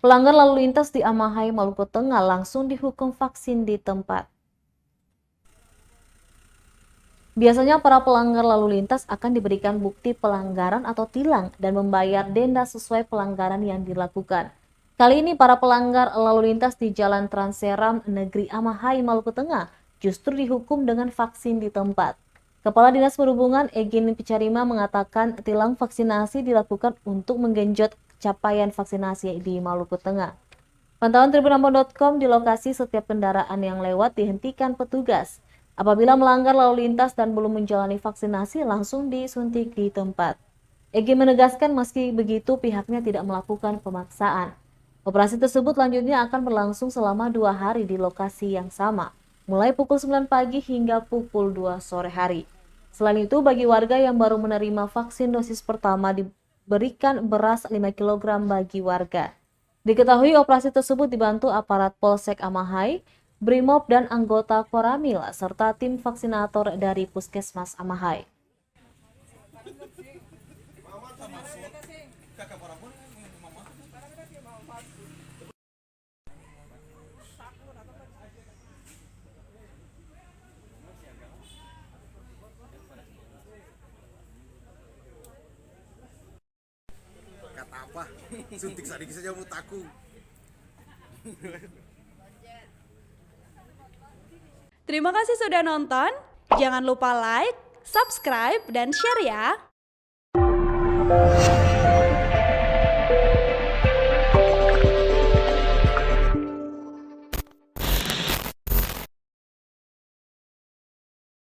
Pelanggar lalu lintas di Amahai, Maluku Tengah langsung dihukum vaksin di tempat. Biasanya para pelanggar lalu lintas akan diberikan bukti pelanggaran atau tilang dan membayar denda sesuai pelanggaran yang dilakukan. Kali ini para pelanggar lalu lintas di Jalan Transeram Negeri Amahai, Maluku Tengah justru dihukum dengan vaksin di tempat. Kepala Dinas Perhubungan Egin Picarima mengatakan tilang vaksinasi dilakukan untuk menggenjot capaian vaksinasi di Maluku Tengah. Pantauan tribunambon.com di lokasi setiap kendaraan yang lewat dihentikan petugas. Apabila melanggar lalu lintas dan belum menjalani vaksinasi, langsung disuntik di tempat. Egy menegaskan meski begitu pihaknya tidak melakukan pemaksaan. Operasi tersebut selanjutnya akan berlangsung selama 2 hari di lokasi yang sama, mulai pukul 9 pagi hingga pukul 2 sore hari. Selain itu, bagi warga yang baru menerima vaksin dosis pertama diberikan beras 5 kg bagi warga. Diketahui operasi tersebut dibantu aparat Polsek Amahai, Brimob dan anggota Koramil serta tim vaksinator dari Puskesmas Amahai. Kata apa? Suntik sedikit saja mutaku. Terima kasih sudah nonton. Jangan lupa like, subscribe, dan share ya.